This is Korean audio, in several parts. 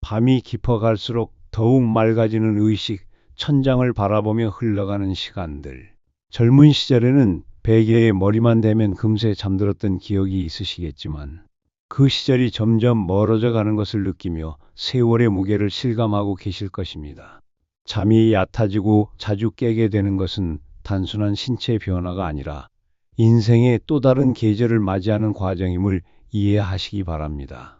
밤이 깊어갈수록 더욱 맑아지는 의식, 천장을 바라보며 흘러가는 시간들. 젊은 시절에는 베개에 머리만 대면 금세 잠들었던 기억이 있으시겠지만 그 시절이 점점 멀어져 가는 것을 느끼며 세월의 무게를 실감하고 계실 것입니다. 잠이 얕아지고 자주 깨게 되는 것은 단순한 신체 변화가 아니라 인생의 또 다른 계절을 맞이하는 과정임을 이해하시기 바랍니다.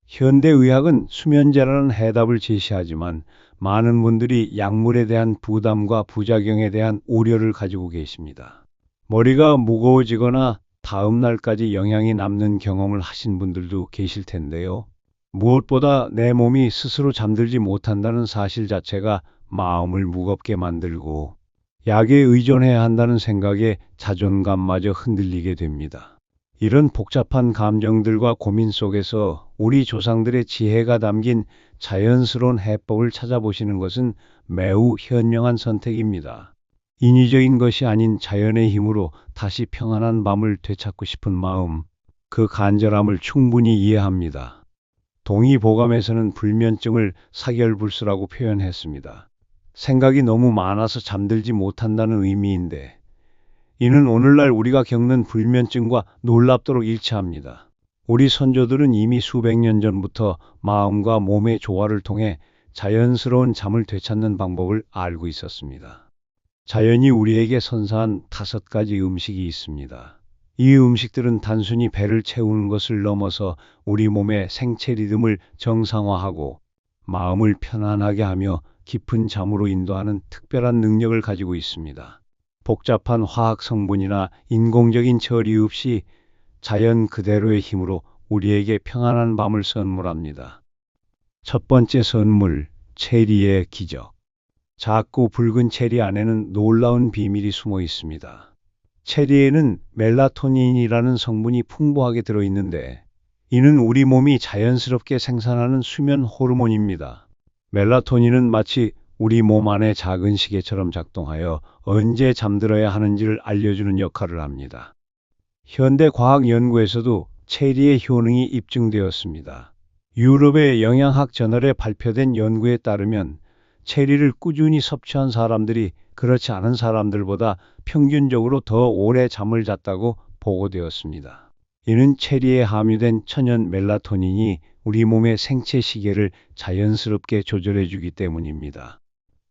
현대의학은 수면제라는 해답을 제시하지만 많은 분들이 약물에 대한 부담과 부작용에 대한 우려를 가지고 계십니다. 머리가 무거워지거나 다음 날까지 영향이 남는 경험을 하신 분들도 계실 텐데요. 무엇보다 내 몸이 스스로 잠들지 못한다는 사실 자체가 마음을 무겁게 만들고 약에 의존해야 한다는 생각에 자존감마저 흔들리게 됩니다. 이런 복잡한 감정들과 고민 속에서 우리 조상들의 지혜가 담긴 자연스러운 해법을 찾아보시는 것은 매우 현명한 선택입니다. 인위적인 것이 아닌 자연의 힘으로 다시 평안한 밤을 되찾고 싶은 마음, 그 간절함을 충분히 이해합니다. 동의보감에서는 불면증을 사결불수라고 표현했습니다. 생각이 너무 많아서 잠들지 못한다는 의미인데, 이는 오늘날 우리가 겪는 불면증과 놀랍도록 일치합니다. 우리 선조들은 이미 수백 년 전부터 마음과 몸의 조화를 통해 자연스러운 잠을 되찾는 방법을 알고 있었습니다. 자연이 우리에게 선사한 5가지 음식이 있습니다. 이 음식들은 단순히 배를 채우는 것을 넘어서 우리 몸의 생체 리듬을 정상화하고 마음을 편안하게 하며 깊은 잠으로 인도하는 특별한 능력을 가지고 있습니다. 복잡한 화학 성분이나 인공적인 처리 없이 자연 그대로의 힘으로 우리에게 평안한 밤을 선물합니다. 첫 번째 선물, 체리의 기적. 작고 붉은 체리 안에는 놀라운 비밀이 숨어 있습니다. 체리에는 멜라토닌이라는 성분이 풍부하게 들어있는데 이는 우리 몸이 자연스럽게 생산하는 수면 호르몬입니다. 멜라토닌은 마치 우리 몸 안의 작은 시계처럼 작동하여 언제 잠들어야 하는지를 알려주는 역할을 합니다. 현대 과학 연구에서도 체리의 효능이 입증되었습니다. 유럽의 영양학 저널에 발표된 연구에 따르면 체리를 꾸준히 섭취한 사람들이 그렇지 않은 사람들보다 평균적으로 더 오래 잠을 잤다고 보고되었습니다. 이는 체리에 함유된 천연 멜라토닌이 우리 몸의 생체 시계를 자연스럽게 조절해 주기 때문입니다.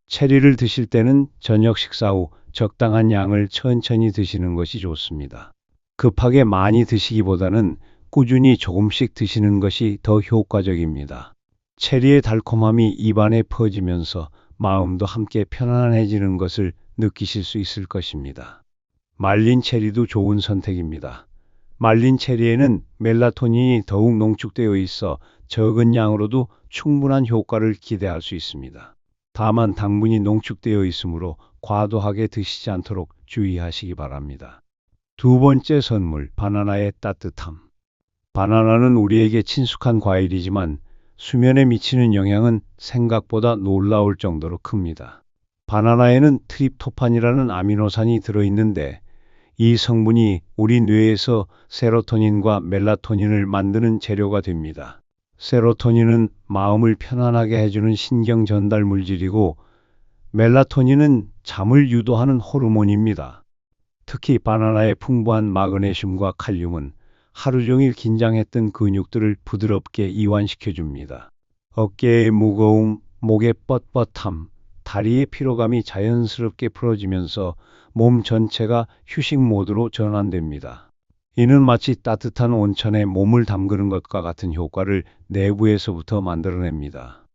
체리를 드실 때는 저녁 식사 후 적당한 양을 천천히 드시는 것이 좋습니다. 급하게 많이 드시기보다는 꾸준히 조금씩 드시는 것이 더 효과적입니다. 체리의 달콤함이 입안에 퍼지면서 마음도 함께 편안해지는 것을 느끼실 수 있을 것입니다. 말린 체리도 좋은 선택입니다. 말린 체리에는 멜라토닌이 더욱 농축되어 있어 적은 양으로도 충분한 효과를 기대할 수 있습니다. 다만 당분이 농축되어 있으므로 과도하게 드시지 않도록 주의하시기 바랍니다. 두 번째 선물, 바나나의 따뜻함. 바나나는 우리에게 친숙한 과일이지만 수면에 미치는 영향은 생각보다 놀라울 정도로 큽니다. 바나나에는 트립토판이라는 아미노산이 들어있는데 이 성분이 우리 뇌에서 세로토닌과 멜라토닌을 만드는 재료가 됩니다. 세로토닌은 마음을 편안하게 해주는 신경 전달 물질이고 멜라토닌은 잠을 유도하는 호르몬입니다. 특히 바나나의 풍부한 마그네슘과 칼륨은 하루 종일 긴장했던 근육들을 부드럽게 이완시켜 줍니다. 어깨의 무거움, 목의 뻣뻣함, 다리의 피로감이 자연스럽게 풀어지면서 몸 전체가 휴식 모드로 전환됩니다. 이는 마치 따뜻한 온천에 몸을 담그는 것과 같은 효과를 내부에서부터 만들어냅니다.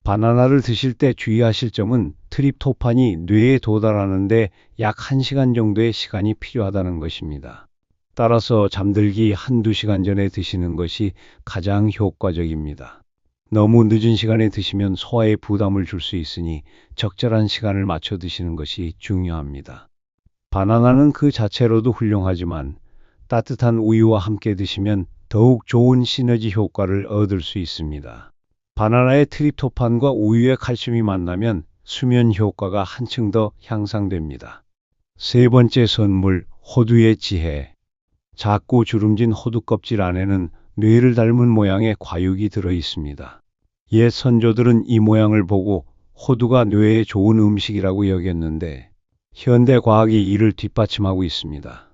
바나나를 드실 때 주의하실 점은 트립토판이 뇌에 도달하는데 약 1시간 정도의 시간이 필요하다는 것입니다. 따라서 잠들기 1~2시간 전에 드시는 것이 가장 효과적입니다. 너무 늦은 시간에 드시면 소화에 부담을 줄 수 있으니 적절한 시간을 맞춰 드시는 것이 중요합니다. 바나나는 그 자체로도 훌륭하지만 따뜻한 우유와 함께 드시면 더욱 좋은 시너지 효과를 얻을 수 있습니다. 바나나의 트립토판과 우유의 칼슘이 만나면 수면 효과가 한층 더 향상됩니다. 세 번째 선물, 호두의 지혜. 작고 주름진 호두 껍질 안에는 뇌를 닮은 모양의 과육이 들어 있습니다. 옛 선조들은 이 모양을 보고 호두가 뇌에 좋은 음식이라고 여겼는데 현대 과학이 이를 뒷받침하고 있습니다.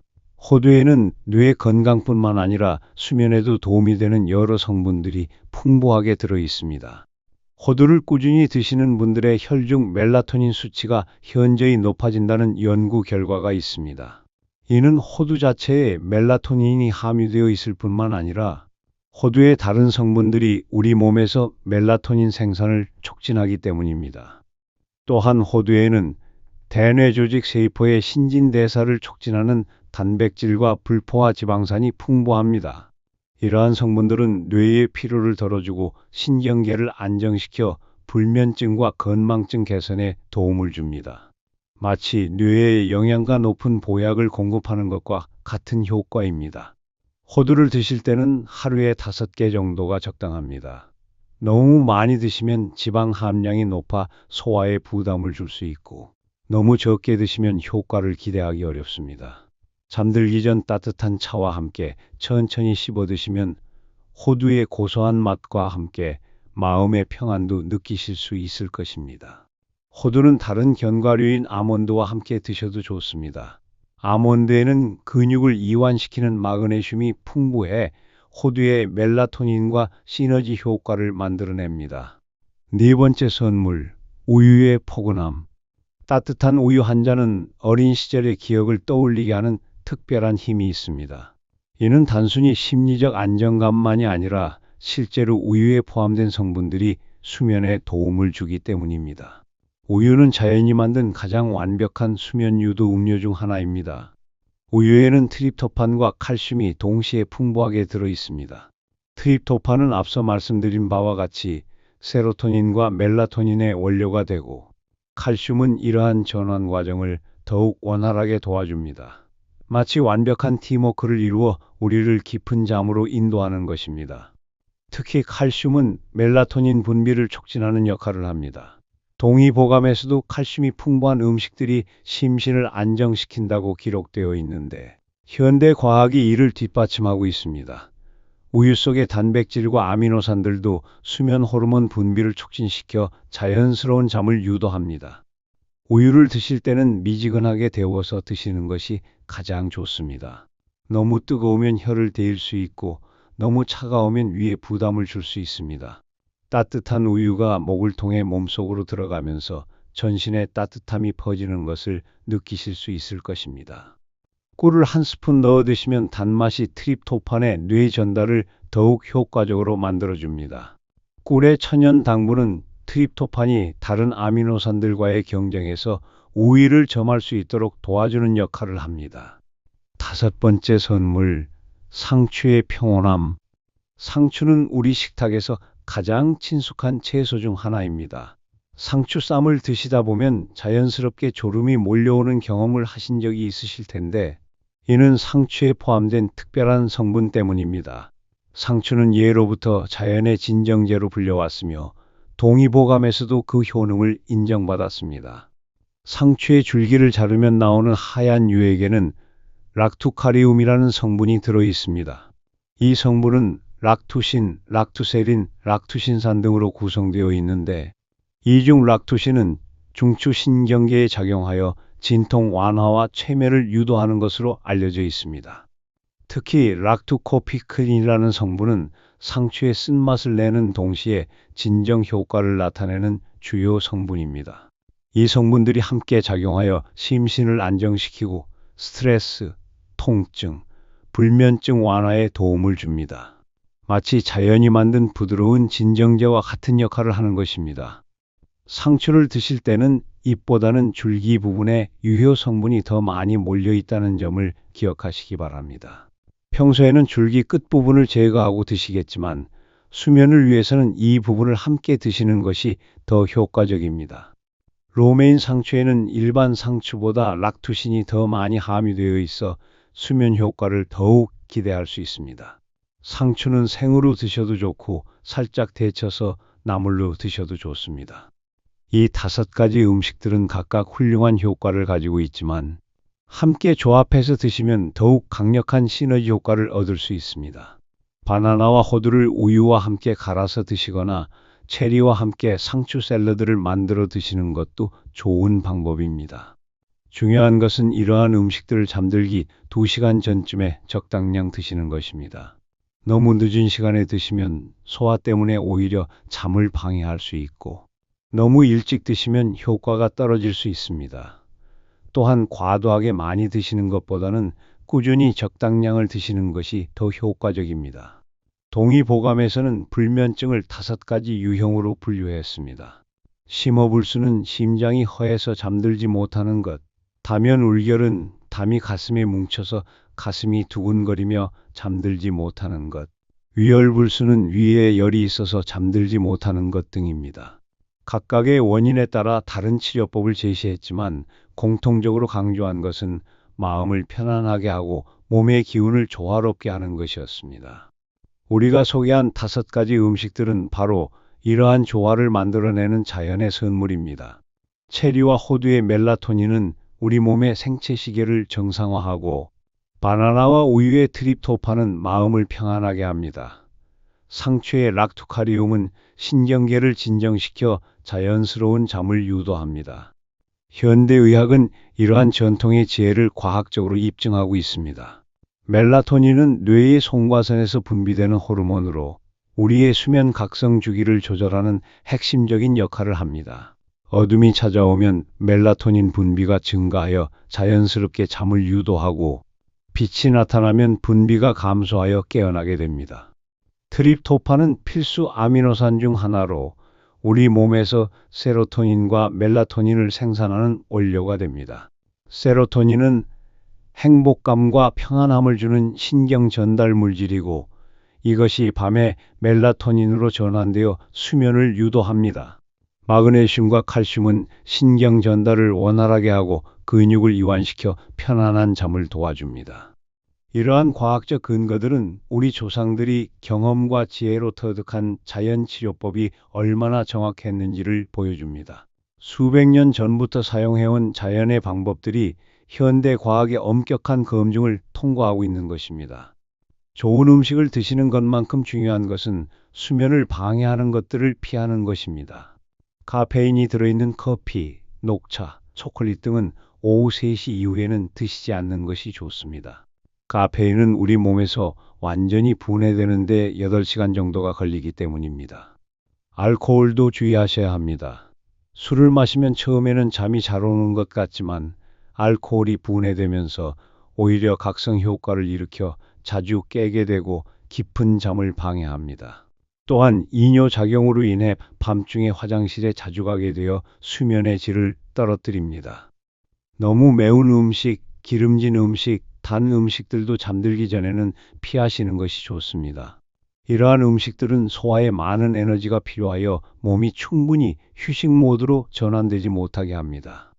호두에는 뇌 건강뿐만 아니라 수면에도 도움이 되는 여러 성분들이 풍부하게 들어 있습니다. 호두를 꾸준히 드시는 분들의 혈중 멜라토닌 수치가 현저히 높아진다는 연구 결과가 있습니다. 이는 호두 자체에 멜라토닌이 함유되어 있을 뿐만 아니라 호두의 다른 성분들이 우리 몸에서 멜라토닌 생산을 촉진하기 때문입니다. 또한 호두에는 대뇌 조직 세포의 신진대사를 촉진하는 단백질과 불포화 지방산이 풍부합니다. 이러한 성분들은 뇌의 피로를 덜어주고 신경계를 안정시켜 불면증과 건망증 개선에 도움을 줍니다. 마치 뇌에 영양가 높은 보약을 공급하는 것과 같은 효과입니다. 호두를 드실 때는 하루에 5개 정도가 적당합니다. 너무 많이 드시면 지방 함량이 높아 소화에 부담을 줄 수 있고, 너무 적게 드시면 효과를 기대하기 어렵습니다. 잠들기 전 따뜻한 차와 함께 천천히 씹어 드시면 호두의 고소한 맛과 함께 마음의 평안도 느끼실 수 있을 것입니다. 호두는 다른 견과류인 아몬드와 함께 드셔도 좋습니다. 아몬드에는 근육을 이완시키는 마그네슘이 풍부해 호두의 멜라토닌과 시너지 효과를 만들어냅니다. 네 번째 선물, 우유의 포근함. 따뜻한 우유 한 잔은 어린 시절의 기억을 떠올리게 하는 특별한 힘이 있습니다. 이는 단순히 심리적 안정감만이 아니라 실제로 우유에 포함된 성분들이 수면에 도움을 주기 때문입니다. 우유는 자연이 만든 가장 완벽한 수면 유도 음료 중 하나입니다. 우유에는 트립토판과 칼슘이 동시에 풍부하게 들어 있습니다. 트립토판은 앞서 말씀드린 바와 같이 세로토닌과 멜라토닌의 원료가 되고, 칼슘은 이러한 전환 과정을 더욱 원활하게 도와줍니다. 마치 완벽한 팀워크를 이루어 우리를 깊은 잠으로 인도하는 것입니다. 특히 칼슘은 멜라토닌 분비를 촉진하는 역할을 합니다. 동의보감에서도 칼슘이 풍부한 음식들이 심신을 안정시킨다고 기록되어 있는데, 현대 과학이 이를 뒷받침하고 있습니다. 우유 속의 단백질과 아미노산들도 수면 호르몬 분비를 촉진시켜 자연스러운 잠을 유도합니다. 우유를 드실 때는 미지근하게 데워서 드시는 것이 가장 좋습니다. 너무 뜨거우면 혀를 데일 수 있고, 너무 차가우면 위에 부담을 줄 수 있습니다. 따뜻한 우유가 목을 통해 몸속으로 들어가면서 전신에 따뜻함이 퍼지는 것을 느끼실 수 있을 것입니다. 꿀을 한 스푼 넣어 드시면 단맛이 트립토판의 뇌 전달을 더욱 효과적으로 만들어줍니다. 꿀의 천연 당분은 트립토판이 다른 아미노산들과의 경쟁에서 우위를 점할 수 있도록 도와주는 역할을 합니다. 5번째 선물, 상추의 평온함. 상추는 우리 식탁에서 가장 친숙한 채소 중 하나입니다. 상추 쌈을 드시다 보면 자연스럽게 졸음이 몰려오는 경험을 하신 적이 있으실 텐데, 이는 상추에 포함된 특별한 성분 때문입니다. 상추는 예로부터 자연의 진정제로 불려왔으며 동의보감에서도 그 효능을 인정받았습니다. 상추의 줄기를 자르면 나오는 하얀 유액에는 락투카리움이라는 성분이 들어 있습니다. 이 성분은 락투신, 락투세린, 락투신산 등으로 구성되어 있는데, 이 중 락투신은 중추신경계에 작용하여 진통 완화와 최면을 유도하는 것으로 알려져 있습니다. 특히 락투코피크린이라는 성분은 상추의 쓴맛을 내는 동시에 진정 효과를 나타내는 주요 성분입니다. 이 성분들이 함께 작용하여 심신을 안정시키고 스트레스, 통증, 불면증 완화에 도움을 줍니다. 마치 자연이 만든 부드러운 진정제와 같은 역할을 하는 것입니다. 상추를 드실 때는 잎보다는 줄기 부분에 유효 성분이 더 많이 몰려 있다는 점을 기억하시기 바랍니다. 평소에는 줄기 끝부분을 제거하고 드시겠지만, 수면을 위해서는 이 부분을 함께 드시는 것이 더 효과적입니다. 로메인 상추에는 일반 상추보다 락투신이 더 많이 함유되어 있어 수면 효과를 더욱 기대할 수 있습니다. 상추는 생으로 드셔도 좋고 살짝 데쳐서 나물로 드셔도 좋습니다. 이 5가지 음식들은 각각 훌륭한 효과를 가지고 있지만, 함께 조합해서 드시면 더욱 강력한 시너지 효과를 얻을 수 있습니다. 바나나와 호두를 우유와 함께 갈아서 드시거나 체리와 함께 상추 샐러드를 만들어 드시는 것도 좋은 방법입니다. 중요한 것은 이러한 음식들을 잠들기 2시간 전쯤에 적당량 드시는 것입니다. 너무 늦은 시간에 드시면 소화 때문에 오히려 잠을 방해할 수 있고, 너무 일찍 드시면 효과가 떨어질 수 있습니다. 또한 과도하게 많이 드시는 것보다는 꾸준히 적당량을 드시는 것이 더 효과적입니다. 동의보감에서는 불면증을 5가지 유형으로 분류했습니다. 심호불수는 심장이 허해서 잠들지 못하는 것, 다면울결은 담이 가슴에 뭉쳐서 가슴이 두근거리며 잠들지 못하는 것, 위열불수는 위에 열이 있어서 잠들지 못하는 것 등입니다. 각각의 원인에 따라 다른 치료법을 제시했지만 공통적으로 강조한 것은 마음을 편안하게 하고 몸의 기운을 조화롭게 하는 것이었습니다. 우리가 소개한 5가지 음식들은 바로 이러한 조화를 만들어내는 자연의 선물입니다. 체리와 호두의 멜라토닌은 우리 몸의 생체 시계를 정상화하고, 바나나와 우유의 트립토판은 마음을 평안하게 합니다. 상추의 락토카리움은 신경계를 진정시켜 자연스러운 잠을 유도합니다. 현대의학은 이러한 전통의 지혜를 과학적으로 입증하고 있습니다. 멜라토닌은 뇌의 송과선에서 분비되는 호르몬으로 우리의 수면 각성 주기를 조절하는 핵심적인 역할을 합니다. 어둠이 찾아오면 멜라토닌 분비가 증가하여 자연스럽게 잠을 유도하고, 빛이 나타나면 분비가 감소하여 깨어나게 됩니다. 트립토판은 필수 아미노산 중 하나로 우리 몸에서 세로토닌과 멜라토닌을 생산하는 원료가 됩니다. 세로토닌은 행복감과 평안함을 주는 신경 전달 물질이고, 이것이 밤에 멜라토닌으로 전환되어 수면을 유도합니다. 마그네슘과 칼슘은 신경 전달을 원활하게 하고 근육을 이완시켜 편안한 잠을 도와줍니다. 이러한 과학적 근거들은 우리 조상들이 경험과 지혜로 터득한 자연 치료법이 얼마나 정확했는지를 보여줍니다. 수백 년 전부터 사용해온 자연의 방법들이 현대 과학의 엄격한 검증을 통과하고 있는 것입니다. 좋은 음식을 드시는 것만큼 중요한 것은 수면을 방해하는 것들을 피하는 것입니다. 카페인이 들어있는 커피, 녹차, 초콜릿 등은 오후 3시 이후에는 드시지 않는 것이 좋습니다. 카페인은 우리 몸에서 완전히 분해되는데 8시간 정도가 걸리기 때문입니다. 알코올도 주의하셔야 합니다. 술을 마시면 처음에는 잠이 잘 오는 것 같지만 알코올이 분해되면서 오히려 각성 효과를 일으켜 자주 깨게 되고 깊은 잠을 방해합니다. 또한 이뇨작용으로 인해 밤중에 화장실에 자주 가게 되어 수면의 질을 떨어뜨립니다. 너무 매운 음식, 기름진 음식, 단 음식들도 잠들기 전에는 피하시는 것이 좋습니다. 이러한 음식들은 소화에 많은 에너지가 필요하여 몸이 충분히 휴식 모드로 전환되지 못하게 합니다.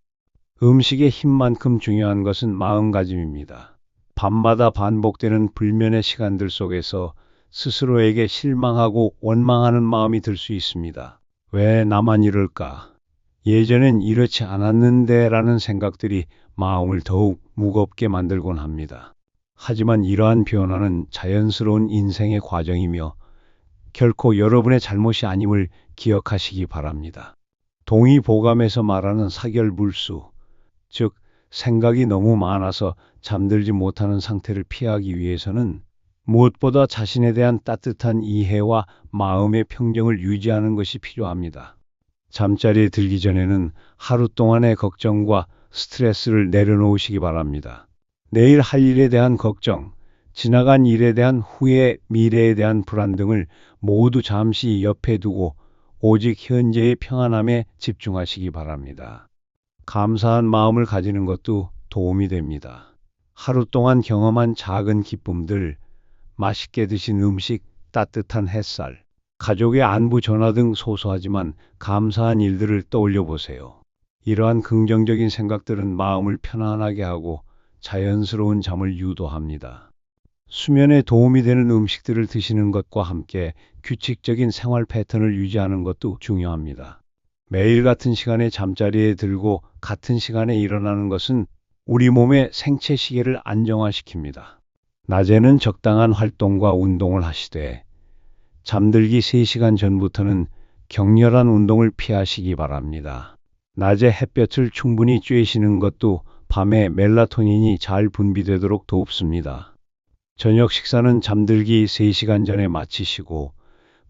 음식의 힘만큼 중요한 것은 마음가짐입니다. 밤마다 반복되는 불면의 시간들 속에서 스스로에게 실망하고 원망하는 마음이 들 수 있습니다. 왜 나만 이럴까? 예전엔 이렇지 않았는데 라는 생각들이 마음을 더욱 무겁게 만들곤 합니다. 하지만 이러한 변화는 자연스러운 인생의 과정이며 결코 여러분의 잘못이 아님을 기억하시기 바랍니다. 동의보감에서 말하는 사결불수, 즉 생각이 너무 많아서 잠들지 못하는 상태를 피하기 위해서는 무엇보다 자신에 대한 따뜻한 이해와 마음의 평정을 유지하는 것이 필요합니다. 잠자리에 들기 전에는 하루 동안의 걱정과 스트레스를 내려놓으시기 바랍니다. 내일 할 일에 대한 걱정, 지나간 일에 대한 후회, 미래에 대한 불안 등을 모두 잠시 옆에 두고 오직 현재의 평안함에 집중하시기 바랍니다. 감사한 마음을 가지는 것도 도움이 됩니다. 하루 동안 경험한 작은 기쁨들, 맛있게 드신 음식, 따뜻한 햇살, 가족의 안부 전화 등 소소하지만 감사한 일들을 떠올려 보세요. 이러한 긍정적인 생각들은 마음을 편안하게 하고 자연스러운 잠을 유도합니다. 수면에 도움이 되는 음식들을 드시는 것과 함께 규칙적인 생활 패턴을 유지하는 것도 중요합니다. 매일 같은 시간에 잠자리에 들고 같은 시간에 일어나는 것은 우리 몸의 생체 시계를 안정화시킵니다. 낮에는 적당한 활동과 운동을 하시되 잠들기 3시간 전부터는 격렬한 운동을 피하시기 바랍니다. 낮에 햇볕을 충분히 쬐시는 것도 밤에 멜라토닌이 잘 분비되도록 돕습니다. 저녁 식사는 잠들기 3시간 전에 마치시고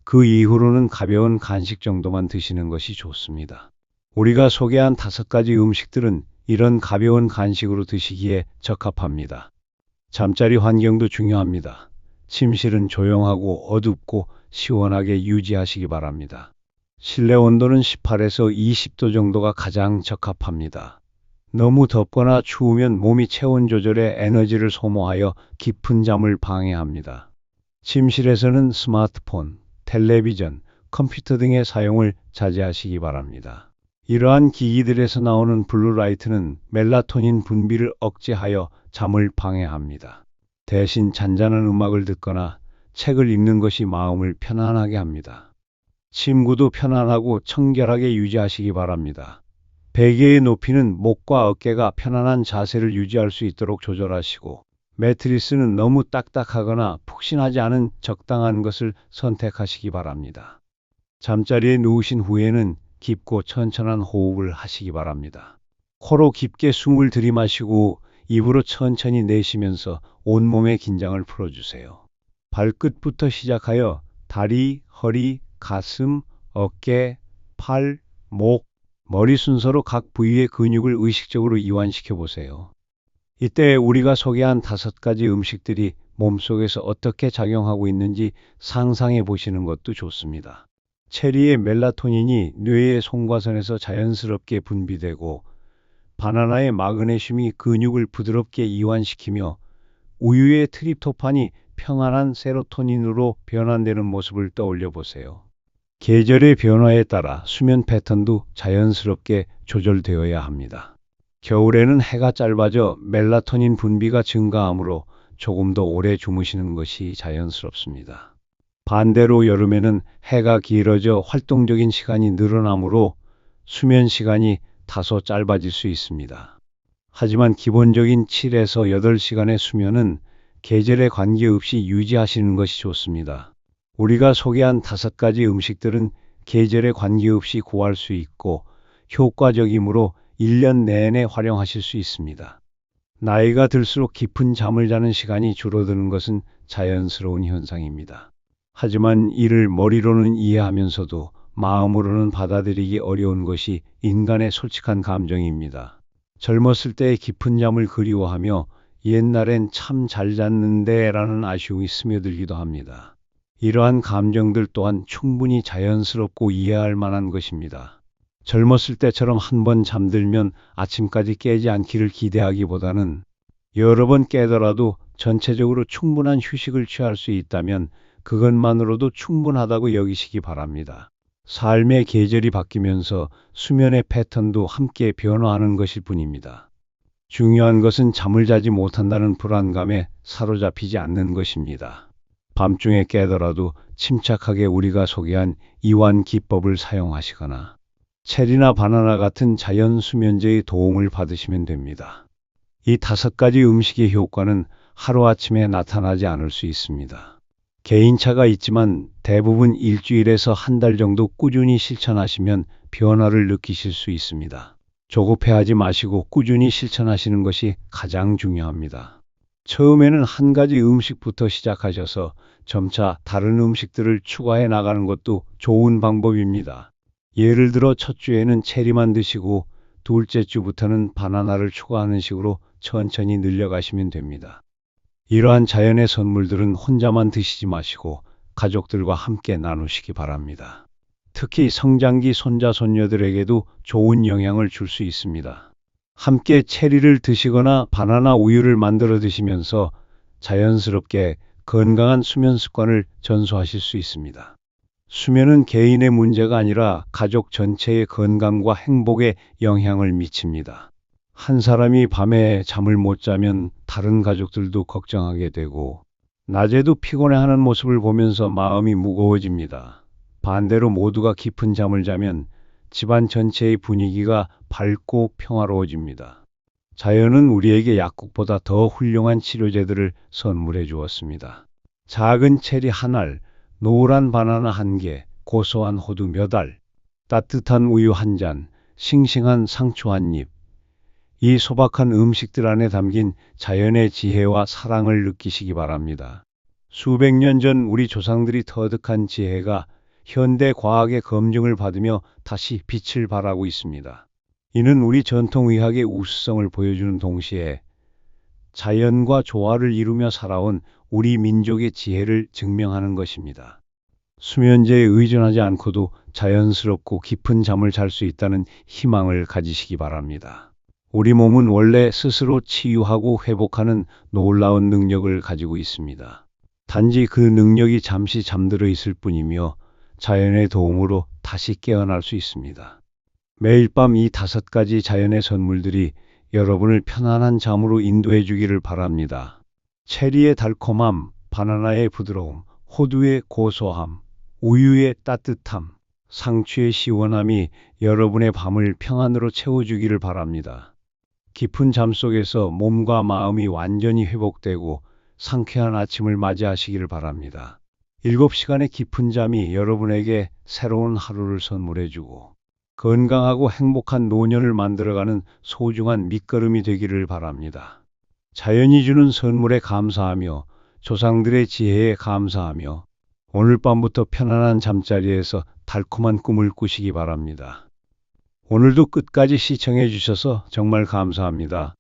그 이후로는 가벼운 간식 정도만 드시는 것이 좋습니다. 우리가 소개한 5가지 음식들은 이런 가벼운 간식으로 드시기에 적합합니다. 잠자리 환경도 중요합니다. 침실은 조용하고 어둡고 시원하게 유지하시기 바랍니다. 실내 온도는 18에서 20도 정도가 가장 적합합니다. 너무 덥거나 추우면 몸이 체온 조절에 에너지를 소모하여 깊은 잠을 방해합니다. 침실에서는 스마트폰, 텔레비전, 컴퓨터 등의 사용을 자제하시기 바랍니다. 이러한 기기들에서 나오는 블루라이트는 멜라토닌 분비를 억제하여 잠을 방해합니다. 대신 잔잔한 음악을 듣거나 책을 읽는 것이 마음을 편안하게 합니다. 침구도 편안하고 청결하게 유지하시기 바랍니다. 베개의 높이는 목과 어깨가 편안한 자세를 유지할 수 있도록 조절하시고 매트리스는 너무 딱딱하거나 푹신하지 않은 적당한 것을 선택하시기 바랍니다. 잠자리에 누우신 후에는 깊고 천천한 호흡을 하시기 바랍니다. 코로 깊게 숨을 들이마시고 입으로 천천히 내쉬면서 온몸의 긴장을 풀어주세요. 발끝부터 시작하여 다리, 허리, 가슴, 어깨, 팔, 목, 머리 순서로 각 부위의 근육을 의식적으로 이완시켜 보세요. 이때 우리가 소개한 5가지 음식들이 몸속에서 어떻게 작용하고 있는지 상상해 보시는 것도 좋습니다. 체리의 멜라토닌이 뇌의 송과선에서 자연스럽게 분비되고 바나나의 마그네슘이 근육을 부드럽게 이완시키며 우유의 트립토판이 평안한 세로토닌으로 변환되는 모습을 떠올려 보세요. 계절의 변화에 따라 수면 패턴도 자연스럽게 조절되어야 합니다. 겨울에는 해가 짧아져 멜라토닌 분비가 증가하므로 조금 더 오래 주무시는 것이 자연스럽습니다. 반대로 여름에는 해가 길어져 활동적인 시간이 늘어나므로 수면 시간이 다소 짧아질 수 있습니다. 하지만 기본적인 7에서 8시간의 수면은 계절에 관계없이 유지하시는 것이 좋습니다. 우리가 소개한 5가지 음식들은 계절에 관계없이 구할 수 있고 효과적이므로 1년 내내 활용하실 수 있습니다. 나이가 들수록 깊은 잠을 자는 시간이 줄어드는 것은 자연스러운 현상입니다. 하지만 이를 머리로는 이해하면서도 마음으로는 받아들이기 어려운 것이 인간의 솔직한 감정입니다. 젊었을 때의 깊은 잠을 그리워하며 옛날엔 참 잘 잤는데 라는 아쉬움이 스며들기도 합니다. 이러한 감정들 또한 충분히 자연스럽고 이해할 만한 것입니다. 젊었을 때처럼 한 번 잠들면 아침까지 깨지 않기를 기대하기보다는 여러 번 깨더라도 전체적으로 충분한 휴식을 취할 수 있다면 그것만으로도 충분하다고 여기시기 바랍니다. 삶의 계절이 바뀌면서 수면의 패턴도 함께 변화하는 것일 뿐입니다. 중요한 것은 잠을 자지 못한다는 불안감에 사로잡히지 않는 것입니다. 밤중에 깨더라도 침착하게 우리가 소개한 이완 기법을 사용하시거나 체리나 바나나 같은 자연 수면제의 도움을 받으시면 됩니다. 이 5가지 음식의 효과는 하루아침에 나타나지 않을 수 있습니다. 개인차가 있지만 대부분 일주일에서 한 달 정도 꾸준히 실천하시면 변화를 느끼실 수 있습니다. 조급해하지 마시고 꾸준히 실천하시는 것이 가장 중요합니다. 처음에는 한 가지 음식부터 시작하셔서 점차 다른 음식들을 추가해 나가는 것도 좋은 방법입니다. 예를 들어 첫 주에는 체리만 드시고 둘째 주부터는 바나나를 추가하는 식으로 천천히 늘려가시면 됩니다. 이러한 자연의 선물들은 혼자만 드시지 마시고 가족들과 함께 나누시기 바랍니다. 특히 성장기 손자 손녀들에게도 좋은 영향을 줄 수 있습니다. 함께 체리를 드시거나 바나나 우유를 만들어 드시면서 자연스럽게 건강한 수면 습관을 전수하실 수 있습니다. 수면은 개인의 문제가 아니라 가족 전체의 건강과 행복에 영향을 미칩니다. 한 사람이 밤에 잠을 못 자면 다른 가족들도 걱정하게 되고 낮에도 피곤해하는 모습을 보면서 마음이 무거워집니다. 반대로 모두가 깊은 잠을 자면 집안 전체의 분위기가 밝고 평화로워집니다. 자연은 우리에게 약국보다 더 훌륭한 치료제들을 선물해 주었습니다. 작은 체리 한 알, 노란 바나나 한 개, 고소한 호두 몇 알, 따뜻한 우유 한 잔, 싱싱한 상추 한 입. 이 소박한 음식들 안에 담긴 자연의 지혜와 사랑을 느끼시기 바랍니다. 수백 년 전 우리 조상들이 터득한 지혜가 현대 과학의 검증을 받으며 다시 빛을 발하고 있습니다. 이는 우리 전통의학의 우수성을 보여주는 동시에 자연과 조화를 이루며 살아온 우리 민족의 지혜를 증명하는 것입니다. 수면제에 의존하지 않고도 자연스럽고 깊은 잠을 잘 수 있다는 희망을 가지시기 바랍니다. 우리 몸은 원래 스스로 치유하고 회복하는 놀라운 능력을 가지고 있습니다. 단지 그 능력이 잠시 잠들어 있을 뿐이며 자연의 도움으로 다시 깨어날 수 있습니다. 매일 밤 이 5가지 자연의 선물들이 여러분을 편안한 잠으로 인도해 주기를 바랍니다. 체리의 달콤함, 바나나의 부드러움, 호두의 고소함, 우유의 따뜻함, 상추의 시원함이 여러분의 밤을 평안으로 채워주기를 바랍니다. 깊은 잠 속에서 몸과 마음이 완전히 회복되고 상쾌한 아침을 맞이하시기를 바랍니다. 7시간의 깊은 잠이 여러분에게 새로운 하루를 선물해주고 건강하고 행복한 노년을 만들어가는 소중한 밑거름이 되기를 바랍니다. 자연이 주는 선물에 감사하며 조상들의 지혜에 감사하며 오늘 밤부터 편안한 잠자리에서 달콤한 꿈을 꾸시기 바랍니다. 오늘도 끝까지 시청해 주셔서 정말 감사합니다.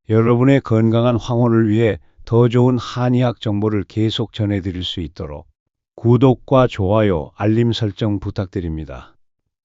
여러분의 건강한 황혼을 위해 더 좋은 한의학 정보를 계속 전해드릴 수 있도록 구독과 좋아요, 알림 설정 부탁드립니다.